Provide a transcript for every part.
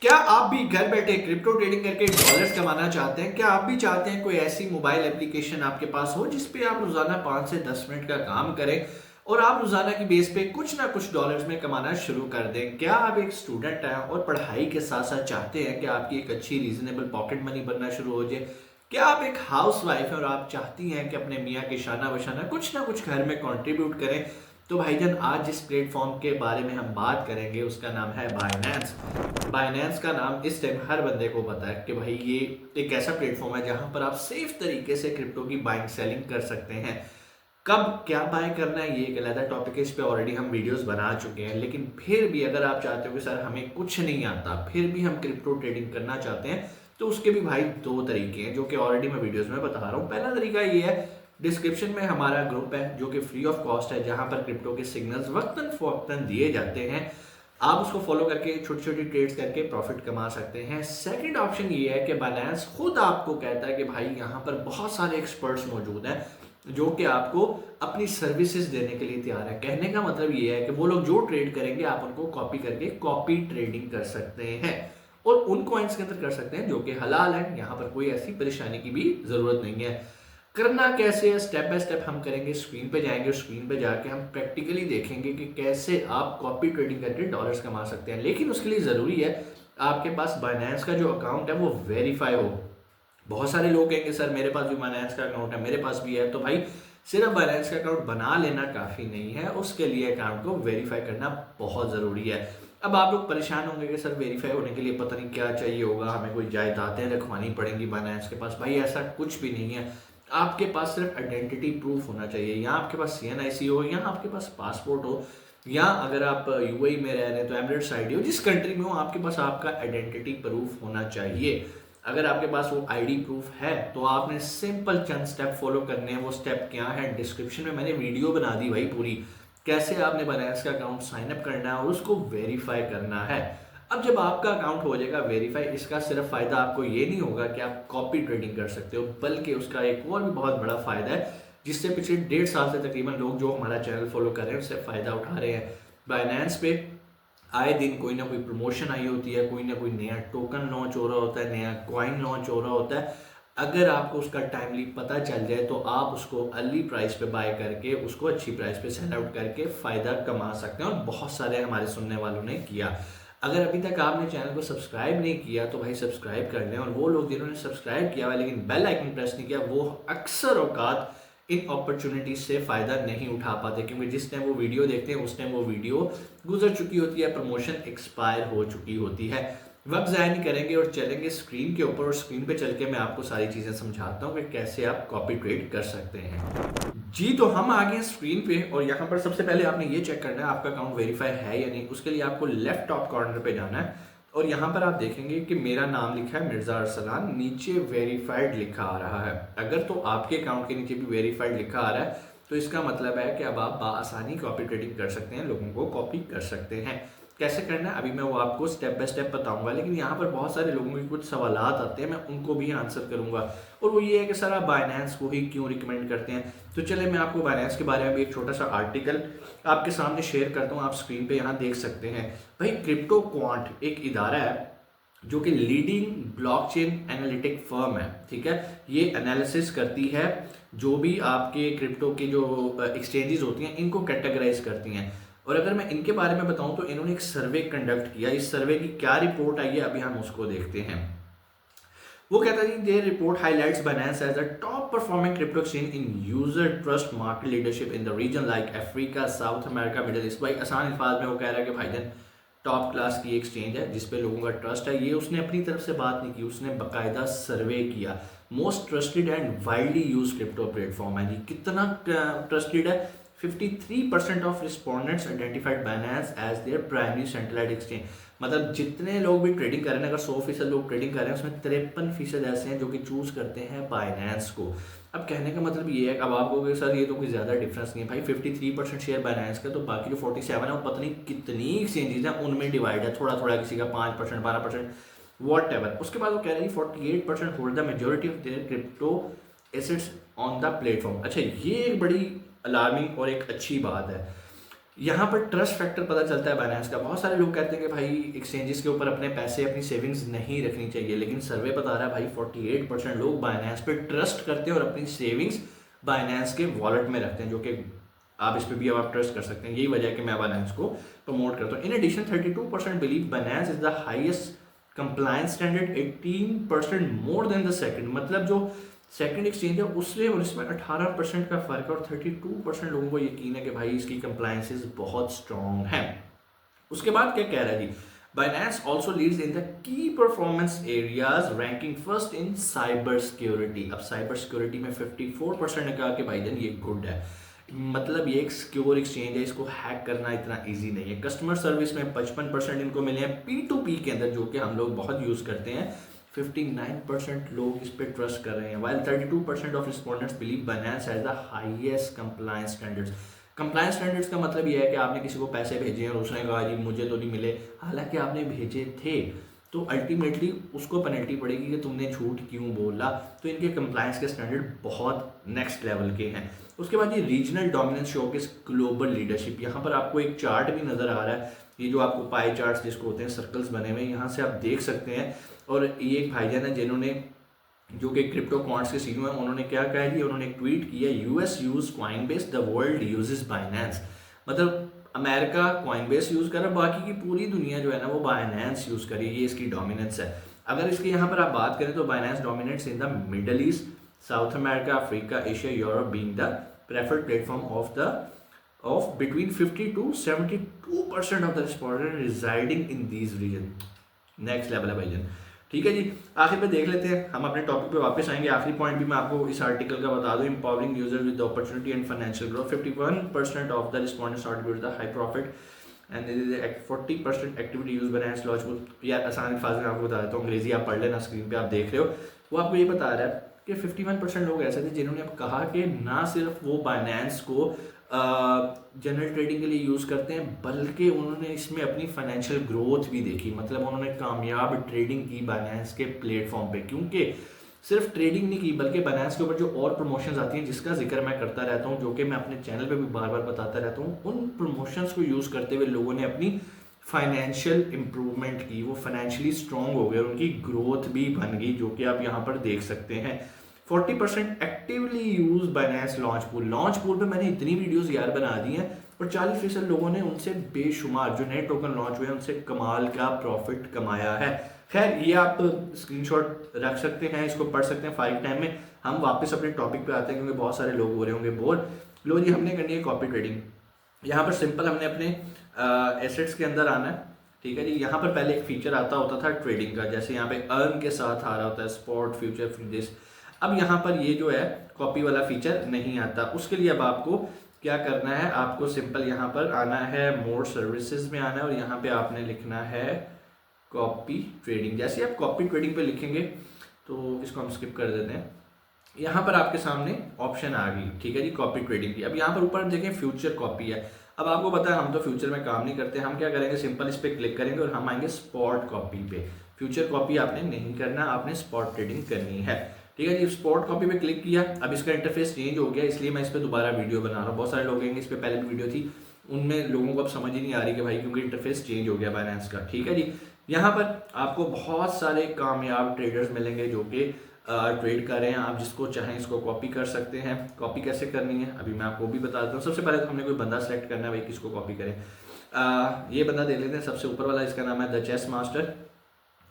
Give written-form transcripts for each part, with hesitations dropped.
क्या आप भी घर बैठे क्रिप्टो ट्रेडिंग करके डॉलर्स कमाना चाहते हैं? क्या आप भी चाहते हैं कोई ऐसी मोबाइल एप्लीकेशन आपके पास हो जिस पे आप रोजाना 5 से 10 मिनट का काम करें और आप रोजाना की बेस पे कुछ ना कुछ डॉलर्स में कमाना शुरू कर दें? क्या आप एक स्टूडेंट हैं और पढ़ाई के साथ साथ चाहते हैं कि आपकी एक अच्छी रीजनेबल पॉकेट मनी बनना शुरू हो जाए? क्या आप एक हाउस वाइफ हैं और आप चाहती हैं कि अपने मियाँ के शाना बशाना कुछ ना कुछ घर में कंट्रीब्यूट करें? तो भाईजान आज जिस प्लेटफॉर्म के बारे में हम बात करेंगे उसका नाम है बाइनेंस। बाइनेंस का नाम इस टाइम हर बंदे को पता है कि भाई ये एक ऐसा प्लेटफॉर्म है जहां पर आप सेफ तरीके से क्रिप्टो की बाइंग सेलिंग कर सकते हैं। कब क्या बाय करना है ये एक अलग टॉपिक है, इस पे ऑलरेडी हम वीडियोस बना चुके हैं। लेकिन फिर भी अगर आप चाहते हो कि सर हमें कुछ नहीं आता फिर भी हम क्रिप्टो ट्रेडिंग करना चाहते हैं, तो उसके भी भाई दो तरीके हैं जो कि ऑलरेडी मैं वीडियोस में बता रहा हूँ। पहला तरीका ये है, डिस्क्रिप्शन में हमारा ग्रुप है जो कि फ्री ऑफ कॉस्ट है, जहां पर क्रिप्टो के सिग्नल्स वक्तन फवक्तन दिए जाते हैं। आप उसको फॉलो करके छोटी छोटी ट्रेड्स करके प्रॉफिट कमा सकते हैं। सेकंड ऑप्शन ये है कि बाइनेंस खुद आपको कहता है कि भाई यहाँ पर बहुत सारे एक्सपर्ट्स मौजूद हैं जो कि आपको अपनी सर्विसेज देने के लिए तैयार है। कहने का मतलब ये है कि वो लोग जो ट्रेड करेंगे आप उनको कॉपी करके कॉपी ट्रेडिंग कर सकते हैं और उन कॉइन्स के अंदर कर सकते हैं जो कि हलाल है। यहाँ पर कोई ऐसी परेशानी की भी जरूरत नहीं है। करना कैसे है, स्टेप बाय स्टेप हम करेंगे। स्क्रीन पे जाएंगे, स्क्रीन पे जाके हम प्रैक्टिकली देखेंगे कि कैसे आप कॉपी ट्रेडिंग करके डॉलर्स कमा सकते हैं। लेकिन उसके लिए ज़रूरी है आपके पास बाइनेंस का जो अकाउंट है वो वेरीफाई हो। बहुत सारे लोग कहेंगे सर मेरे पास भी बाइनेंस का अकाउंट है, मेरे पास भी है। तो भाई सिर्फ बाइनेंस का अकाउंट बना लेना काफ़ी नहीं है, उसके लिए अकाउंट को वेरीफाई करना बहुत ज़रूरी है। अब आप लोग परेशान होंगे कि सर वेरीफाई होने के लिए पता नहीं क्या चाहिए होगा, हमें कोई जायदादें रखवानी पड़ेंगी बाइनेंस के पास। भाई ऐसा कुछ भी नहीं है। आपके पास सिर्फ आइडेंटिटी प्रूफ होना चाहिए, या आपके पास CNIC हो, या आपके पास पासपोर्ट हो, या अगर आप UAE में रह रहे हैं तो एमिरेट्स आईडी हो। जिस कंट्री में हो आपके पास आपका आइडेंटिटी प्रूफ होना चाहिए। अगर आपके पास वो आईडी प्रूफ है तो आपने सिंपल चंद स्टेप फॉलो करने हैं। वो स्टेप क्या है, डिस्क्रिप्शन में मैंने वीडियो बना दी भाई पूरी, कैसे आपने बाइनेंस का अकाउंट साइन अप करना है और उसको वेरीफाई करना है। अब जब आपका अकाउंट हो जाएगा वेरीफाई, इसका सिर्फ फायदा आपको ये नहीं होगा कि आप कॉपी ट्रेडिंग कर सकते हो, बल्कि उसका एक और भी बहुत बड़ा फायदा है जिससे पिछले 1.5 साल से तकरीबन लोग जो हमारा चैनल फॉलो कर रहे हैं उससे फायदा उठा रहे हैं। बाइनेंस पे आए दिन कोई ना कोई प्रमोशन आई होती है, कोई ना कोई नया टोकन लॉन्च हो रहा होता है, नया कॉइन लॉन्च हो रहा होता है। अगर आपको उसका टाइमली पता चल जाए तो आप उसको अर्ली प्राइस पे बाय करके उसको अच्छी प्राइस पे सेल आउट करके फायदा कमा सकते हैं, और बहुत सारे हमारे सुनने वालों ने किया। अगर अभी तक आपने चैनल को सब्सक्राइब नहीं किया तो भाई सब्सक्राइब कर लें। और वो लोग जिन्होंने सब्सक्राइब किया हुआ लेकिन बेल आइकन प्रेस नहीं किया, वो अक्सर औकात इन अपॉर्चुनिटीज से फायदा नहीं उठा पाते, क्योंकि जिस टाइम वो वीडियो देखते हैं उस टाइम वो वीडियो गुजर चुकी होती है, प्रमोशन एक्सपायर हो चुकी होती है। वक्त ज़ाया नहीं करेंगे और चलेंगे स्क्रीन के ऊपर, और स्क्रीन पे चल के मैं आपको सारी चीज़ें समझाता हूँ कि कैसे आप कॉपी ट्रेड कर सकते हैं। जी तो हम आ गए स्क्रीन पे, और यहाँ पर सबसे पहले आपने ये चेक करना है आपका अकाउंट वेरीफाई है या नहीं। उसके लिए आपको लेफ्ट टॉप कॉर्नर पे जाना है और यहाँ पर आप देखेंगे कि मेरा नाम लिखा है मिर्जा अरसलान, नीचे वेरीफाइड लिखा आ रहा है। अगर तो आपके अकाउंट के नीचे भी वेरीफाइड लिखा आ रहा है तो इसका मतलब है कि अब आप आसानी कॉपी ट्रेडिंग कर सकते हैं, लोगों को कॉपी कर सकते हैं। कैसे करना है अभी मैं वो आपको स्टेप बाय स्टेप बताऊंगा, लेकिन यहाँ पर बहुत सारे लोगों के कुछ सवाल आते हैं, मैं उनको भी आंसर करूंगा। और वो ये है कि सर आप बाइनेंस को ही क्यों रिकमेंड करते हैं। तो चले मैं आपको बाइनेंस के बारे में भी एक छोटा सा आर्टिकल आपके सामने शेयर करता हूँ, आप स्क्रीन पे यहाँ देख सकते हैं। भाई क्रिप्टो क्वांट एक इदारा है जो कि लीडिंग ब्लॉकचेन एनालिटिक फर्म है, ठीक है। ये एनालिसिस करती है जो भी आपके क्रिप्टो के जो एक्सचेंजेस होती हैं इनको कैटेगराइज करती हैं। और अगर मैं इनके बारे में बताऊं तो इन्होंने एक सर्वे कंडक्ट किया। इस सर्वे की क्या रिपोर्ट आई है अभी हम उसको देखते हैं। वो कहता है कि their report highlights Binance as a top performing crypto exchange in user trust market leadership in the region like Africa, South America, Middle East. भाई आसान अल्फाज में वो कह रहा है कि भाईजान टॉप क्लास की एक्सचेंज है जिसपे लोगों का ट्रस्ट है। ये उसने अपनी तरफ से बात नहीं की, उसने बाकायदा सर्वे किया। Most trusted and widely use crypto platform है जी। कितना ट्रस्टेड है, 53% of respondents identified Binance as their primary centralized exchange. मतलब जितने लोग भी ट्रेडिंग कर रहे हैं, अगर 100% लोग ट्रेडिंग कर रहे हैं उसमें 53% ऐसे हैं जो कि चूज करते हैं बाइनेंस को। अब कहने का मतलब ये है, अब आप कहोगे सर ये तो कोई ज़्यादा डिफरेंस नहीं है। भाई 53% शेयर बाइनेंस का, तो बाकी जो 47 है वो पता नहीं कितनी एक्सचेंजेस हैं उनमें डिवाइड है, थोड़ा थोड़ा, किसी का 5%, 12%, वॉट एवर। उसके बाद वो कह रहे हैं 48% hold the majority of their crypto assets on the platform. अच्छा, ये एक बड़ी अलार्मिंग और एक अच्छी बात है। यहाँ पर ट्रस्ट फैक्टर पता चलता है बाइनेंस का। बहुत सारे लोग कहते हैं कि भाई एक्सचेंजेस के ऊपर अपने पैसे, अपनी सेविंग्स नहीं रखनी चाहिए, लेकिन सर्वे बता रहा है भाई 48% लोग बाइनेंस पे ट्रस्ट करते हैं और अपनी सेविंग्स बाइनेंस के वॉलेट में रखते हैं, जो कि आप इस पर भी अब आप ट्रस्ट कर सकते हैं। यही वजह है कि मैं बाइनेंस को प्रमोट करता हूँ। In addition 32% believe Binance is the highest compliance standard, 18% more than the second. मतलब जो सेकंड एक्सचेंज है उससे और इसमें 18% का फर्क है, और 32% लोगों को यकीन है कि भाई इसकी कंप्लायंसेस बहुत स्ट्रॉन्ग है। उसके बाद क्या कह रहा है जी, Binance also leads in the key performance areas, ranking first in cyber security. अब साइबर सिक्योरिटी में 54% ने कहा कि भाई जान ये गुड है, मतलब ये एक सिक्योर एक्सचेंज है, इसको हैक करना इतना इजी नहीं है। कस्टमर सर्विस में 55% इनको मिले हैं P2P के अंदर, जो कि हम लोग बहुत यूज करते हैं। 59% लोग इस पे ट्रस्ट कर रहे हैं, while 32% of respondents believe Binance has the highest compliance standards. Compliance standards का मतलब ये है कि आपने किसी को पैसे भेजे और उसने कहा जी मुझे तो नहीं मिले, हालांकि आपने भेजे थे, तो अल्टीमेटली उसको पेनल्टी पड़ेगी कि तुमने झूठ क्यों बोला। तो इनके कंप्लायंस के स्टैंडर्ड बहुत नेक्स्ट लेवल के हैं। उसके बाद ये regional dominance showcase global leadership. यहाँ पर आपको एक चार्ट भी नजर आ रहा है, ये जो आपको पाई चार्ट्स जिसको होते हैं सर्कल्स बने हुए, यहाँ से आप देख सकते हैं। और ये एक भाईजान है जिन्होंने, जो कि क्रिप्टो क्वांट्स के सीईओ हैं, उन्होंने क्या कहा है, उन्होंने एक ट्वीट किया, US use Coinbase, the world uses Binance. मतलब अमेरिका कॉइनबेस यूज कर रहा है, बाकी की पूरी दुनिया जो है ना वो बाइनेंस यूज करी, ये इसकी डोमिनेंस है। अगर इसकी यहाँ पर आप बात करें तो Binance dominates in the Middle East, South America, Africa, Asia, Europe being the preferred platform of between 50 to 72% of the respondent residing in these region. Next level है भाईजान। ठीक है जी, आखिर में देख लेते हैं, हम अपने टॉपिक पे वापस आएंगे। आखिरी पॉइंट भी मैं आपको इस आर्टिकल का बता दूं, empowering user with opportunity and financial growth. 51% of the respondents attribute the high profit and 40% activity use Binance launch. यार आसान अल्फाज में आपको बता देता हूँ, अंग्रेजी आप पढ़ लेना, स्क्रीन पे आप देख रहे हो। वो आपको ये बता रहा है कि 51% लोग ऐसे थे जिन्होंने अब कहा कि ना सिर्फ वो बाइनेंस को जनरल ट्रेडिंग के लिए यूज़ करते हैं, बल्कि उन्होंने इसमें अपनी फाइनेंशियल ग्रोथ भी देखी। मतलब उन्होंने कामयाब ट्रेडिंग की बाइनेंस के प्लेटफॉर्म पे, क्योंकि सिर्फ ट्रेडिंग नहीं की बल्कि बाइनेंस के ऊपर जो और प्रमोशंस आती हैं जिसका जिक्र मैं करता रहता हूँ, जो कि मैं अपने चैनल पे भी बार बार बताता रहता हूँ, उन प्रमोशंस को यूज़ करते हुए लोगों ने अपनी फाइनेंशियल इंप्रूवमेंट की, वो फाइनेंशियली स्ट्रॉन्ग हो गए, उनकी ग्रोथ भी बन गई, जो कि आप यहाँ पर देख सकते हैं। 40% actively use Binance launch pool. Launch pool पे मैंने इतनी वीडियोस यार बना दी हैं, और 40% लोगों ने उनसे बेशुमार जो नए टोकन लॉन्च हुए हैं उनसे कमाल का प्रॉफिट कमाया है। खैर ये आप स्क्रीनशॉट रख सकते हैं, इसको पढ़ सकते हैं 5 टाइम में। हम वापस अपने टॉपिक पे आते हैं, क्योंकि बहुत सारे लोग हो रहे होंगे बोर। लो जी, हमने करनी है कॉपी ट्रेडिंग। यहाँ पर सिंपल हमने अपने एसेट्स के अंदर आना है। ठीक है जी, यहाँ पर पहले एक फीचर आता होता था ट्रेडिंग का, जैसे यहाँ पे अर्न के साथ आ रहा होता है स्पॉट फ्यूचर फ्यूचर्स। अब यहाँ पर ये जो है कॉपी वाला फीचर नहीं आता। उसके लिए अब आपको क्या करना है, आपको सिंपल यहाँ पर आना है, मोर सर्विसेज में आना है, और यहाँ पे आपने लिखना है कॉपी ट्रेडिंग। जैसे आप कॉपी ट्रेडिंग पे लिखेंगे तो इसको हम स्किप कर देते हैं। यहाँ पर आपके सामने ऑप्शन आ गई, ठीक है जी, कॉपी ट्रेडिंग की। अब यहाँ पर ऊपर देखें फ्यूचर कॉपी है। अब आपको पता है हम तो फ्यूचर में काम नहीं करते, हम क्या करेंगे, सिंपल इस पर क्लिक करेंगे और हम आएंगे स्पॉट कॉपी पे। फ्यूचर कॉपी आपने नहीं करना, आपने स्पॉट ट्रेडिंग करनी है। ठीक है जी, स्पॉट कॉपी पे क्लिक किया। अब इसका इंटरफेस चेंज हो गया, इसलिए मैं इस पर दोबारा वीडियो बना रहा हूँ। बहुत सारे लोग कहेंगे इस पर पहले भी वीडियो थी, उनमें लोगों को अब समझ ही नहीं आ रही कि भाई क्योंकि इंटरफेस चेंज हो गया बाइनेंस का। ठीक है जी, यहाँ पर आपको बहुत सारे कामयाब ट्रेडर्स मिलेंगे जो कि ट्रेड कर रहे हैं। आप जिसको चाहें इसको कॉपी कर सकते हैं। कॉपी कैसे करनी है अभी मैं आपको भी बता देता हूँ। सबसे पहले तो हमने कोई बंदा सेलेक्ट करना है, भाई किसको कॉपी करें। ये बंदा देख लेते हैं, सबसे ऊपर वाला, इसका नाम है द चेस मास्टर,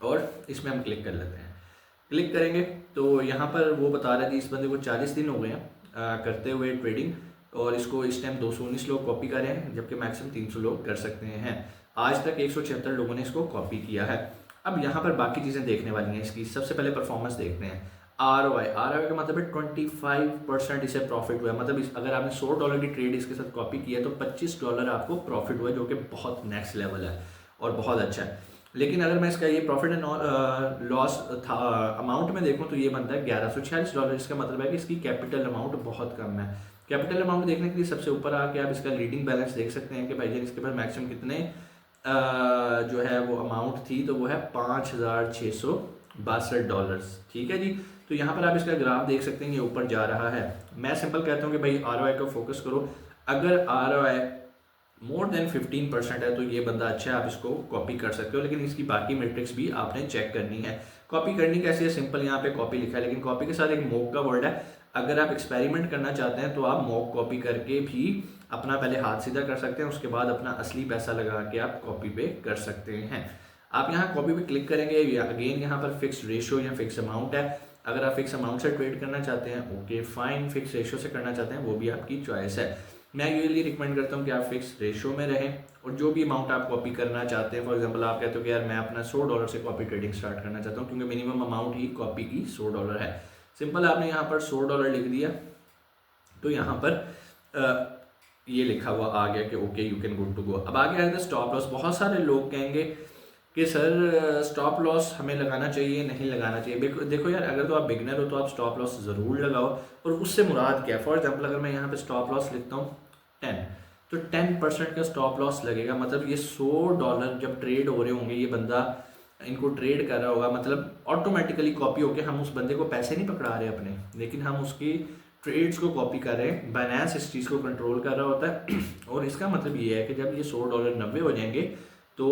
और इसमें हम क्लिक कर लेते हैं। क्लिक करेंगे तो यहाँ पर वो बता रहे थे इस बंदे को 40 दिन हो गए हैं करते हुए ट्रेडिंग, और इसको इस टाइम 219 लोग कॉपी कर रहे हैं, जबकि मैक्सिमम 300 लोग कर सकते हैं। आज तक 176 लोगों ने इसको कॉपी किया है। अब यहाँ पर बाकी चीज़ें देखने वाली हैं इसकी। सबसे पहले परफॉर्मेंस देखते हैं। ROI का मतलब है 25% इसे प्रॉफिट हुआ है। मतलब अगर आपने $100 की ट्रेड इसके साथ कॉपी किया तो $25 आपको प्रॉफिट हुआ, जो कि बहुत नेक्स्ट लेवल है और बहुत अच्छा है। लेकिन अगर मैं इसका ये प्रॉफिट एंड लॉस था अमाउंट में देखूं तो ये बनता है $1146। इसका मतलब है कि इसकी कैपिटल अमाउंट बहुत कम है। कैपिटल अमाउंट देखने के लिए सबसे ऊपर आके आप इसका लीडिंग बैलेंस देख सकते हैं कि भाई इसके पास मैक्सिमम कितने जो है वो अमाउंट थी, तो वो है $5662। ठीक है जी, तो यहाँ पर आप इसका ग्राफ देख सकते हैं, ये ऊपर जा रहा है। मैं सिंपल कहता हूँ कि भाई ROI को फोकस करो। अगर ROI मोर देन 15% है तो ये बंदा अच्छा है, आप इसको कॉपी कर सकते हो, लेकिन इसकी बाकी मैट्रिक्स भी आपने चेक करनी है। कॉपी करनी कैसे है, सिंपल यहाँ पे कॉपी लिखा है, लेकिन कॉपी के साथ एक मॉक का वर्ड है। अगर आप एक्सपेरिमेंट करना चाहते हैं तो आप मॉक कॉपी करके भी अपना पहले हाथ सीधा कर सकते हैं, उसके बाद अपना असली पैसा लगा के आप कॉपी पे कर सकते हैं। आप यहाँ कॉपी पे क्लिक करेंगे, अगेन यहाँ पर फिक्स रेशो या फिक्स अमाउंट है। अगर आप फिक्स अमाउंट से ट्रेड करना चाहते हैं ओके फाइन, फिक्स रेशो से करना चाहते हैं वो भी आपकी चॉइस है। मैं यूजली रिकमेंड करता हूँ कि आप फिक्स रेशो में रहें, और जो भी अमाउंट आप कॉपी करना चाहते हैं, फॉर एग्जांपल आप कहते हो कि यार मैं अपना $100 से कॉपी ट्रेडिंग स्टार्ट करना चाहता हूँ, क्योंकि मिनिमम अमाउंट ही कॉपी की $100 है। सिंपल आपने यहाँ पर $100 लिख दिया, तो यहाँ पर ये लिखा हुआ आ गया कि okay you can good to go. अब आगे आएगा स्टॉप लॉस। बहुत सारे लोग कहेंगे कि सर स्टॉप लॉस हमें लगाना चाहिए नहीं लगाना चाहिए। देखो यार, अगर तो आप बिगनर हो तो आप स्टॉप लॉस ज़रूर लगाओ, और उससे मुराद क्या है। फॉर एग्जांपल अगर मैं यहाँ पे स्टॉप लॉस लिखता हूँ 10, तो 10% का स्टॉप लॉस लगेगा। मतलब ये $100 जब ट्रेड हो रहे होंगे, ये बंदा इनको ट्रेड कर रहा होगा, मतलब ऑटोमेटिकली कॉपी होके हम उस बंदे को पैसे नहीं पकड़ा रहे अपने, लेकिन हम उसकी ट्रेड्स को कॉपी कर रहे हैं। बाइनेंस इस चीज़ को कंट्रोल कर रहा होता है और इसका मतलब ये है कि जब ये $100 90 हो जाएंगे तो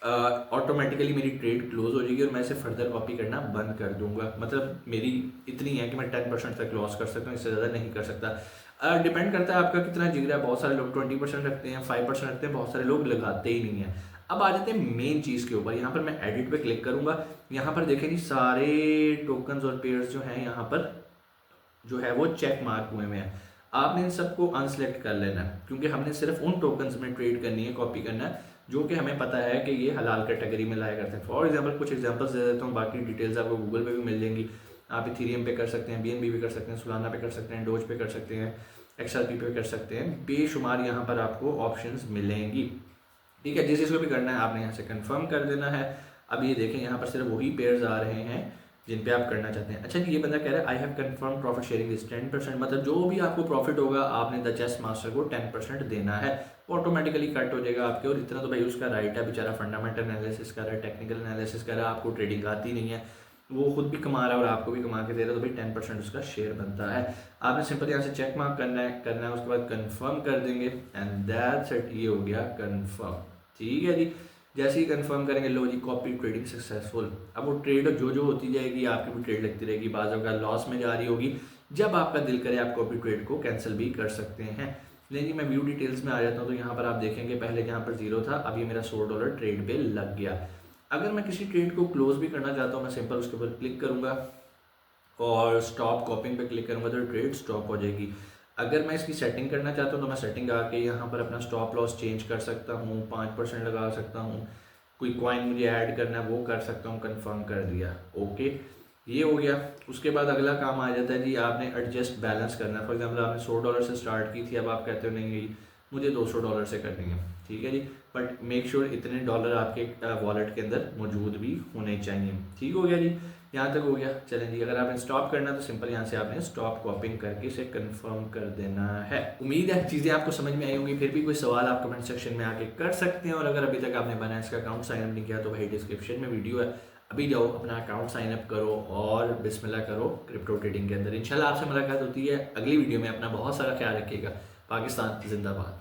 ऑटोमेटिकली मेरी ट्रेड क्लोज हो जाएगी और मैं इसे फर्दर कॉपी करना बंद कर दूंगा। मतलब मेरी इतनी है कि मैं 10% तक लॉस कर सकता हूँ, इससे ज़्यादा नहीं कर सकता। डिपेंड करता है आपका कितना जिगरा है। बहुत सारे लोग 20% रखते हैं, 5% रखते हैं, बहुत सारे लोग लगाते ही नहीं हैं। अब आ जाते हैं मेन चीज़ के ऊपर। यहाँ पर मैं एडिट पे क्लिक करूँगा। यहाँ पर देखें जी सारे टोकन्स और पेयर्स जो हैं यहाँ पर जो है वो चेक मार्क हुए हैं। आपने इन सबको अनसेलेक्ट कर लेना है, क्योंकि हमने सिर्फ उन टोकन्स में ट्रेड करनी है, कॉपी करना है जो कि हमें पता है कि ये हलाल कैटेगरी में लाया करते हैं। फॉर एग्जांपल कुछ एग्जांपल्स दे देता हूँ, बाकी डिटेल्स आपको गूगल पे भी मिल जाएंगी। आप इथीरियम पे कर सकते हैं, BNB भी कर सकते हैं, सोलाना पे कर सकते हैं, डोज पे कर सकते हैं, XRP पे कर सकते हैं। बेशुमार यहाँ पर आपको ऑप्शंस मिलेंगी। ठीक है, जिस चीज़ को भी करना है आपने यहाँ से कंफर्म कर देना है। अब ये देखें यहाँ पर सिर्फ वही पेयर्स आ रहे हैं जिन पे आप करना चाहते हैं। अच्छा जी, ये बंदा कह रहा है I have confirm profit sharing is 10%, मतलब जो भी आपको प्रॉफिट होगा आपने द चेस मास्टर को 10% देना है, ऑटोमेटिकली कट हो जाएगा आपके। और इतना तो भाई उसका राइट है, बेचारा फंडामेंटल एनालिसिस कर रहा है, टेक्निकल एनालिसिस कर रहा है, आपको ट्रेडिंग आती नहीं है, वो खुद भी कमा रहा है और आपको भी कमा के दे रहा है, तो भाई 10% उसका शेयर बनता है। आपने सिंपल यहाँ से चेक मार्क करना है, उसके बाद कन्फर्म कर देंगे एंड दैट्स इट। ये हो गया कन्फर्म। ठीक है जी, जैसे ही कंफर्म करेंगे लो जी कॉपी ट्रेडिंग सक्सेसफुल। अब वो ट्रेड जो होती जाएगी आपकी भी ट्रेड लगती रहेगी, बाज़ का लॉस में जा रही होगी। जब आपका दिल करे आप कॉपी ट्रेड को कैंसिल भी कर सकते हैं। लेकिन मैं व्यू डिटेल्स में आ जाता हूँ तो यहाँ पर आप देखेंगे पहले यहाँ पर 0 था, अब ये मेरा $100 ट्रेड पे लग गया। अगर मैं किसी ट्रेड को क्लोज भी करना चाहता हूँ, मैं सिंपल उसके ऊपर क्लिक करूँगा और स्टॉप कॉपिंग पे क्लिक करूँगा तो ट्रेड स्टॉप हो जाएगी। अगर मैं इसकी सेटिंग करना चाहता हूँ तो मैं सेटिंग आके यहाँ पर अपना स्टॉप लॉस चेंज कर सकता हूँ, 5% लगा सकता हूँ। कोई कॉइन मुझे ऐड करना है वो कर सकता हूँ, कंफर्म कर दिया ओके, ये हो गया। उसके बाद अगला काम आ जाता है जी आपने एडजस्ट बैलेंस करना है। फॉर एग्जांपल आपने $100 से स्टार्ट की थी, अब आप कहते हो नहीं मुझे $200 से करनी है, ठीक है जी, बट मेक श्योर इतने डॉलर आपके वॉलेट के अंदर मौजूद भी होने चाहिए। ठीक हो गया जी, यहाँ तक हो गया। चलें जी, अगर आपने स्टॉप करना है तो सिंपल यहाँ से आपने स्टॉप कॉपिंग करके इसे कंफर्म कर देना है। उम्मीद है चीज़ें आपको समझ में आई होंगी। फिर भी कोई सवाल आप कमेंट सेक्शन में आके कर सकते हैं, और अगर अभी तक आपने बाइनेंस का अकाउंट साइनअप नहीं किया तो भाई डिस्क्रिप्शन में वीडियो है, अभी जाओ अपना अकाउंट साइनअप करो और बिस्मिल्लाह करो क्रिप्टो ट्रेडिंग के अंदर। इंशाल्लाह आपसे मुलाकात होती है अगली वीडियो में। अपना बहुत सारा ख्याल रखिएगा। पाकिस्तान जिंदाबाद।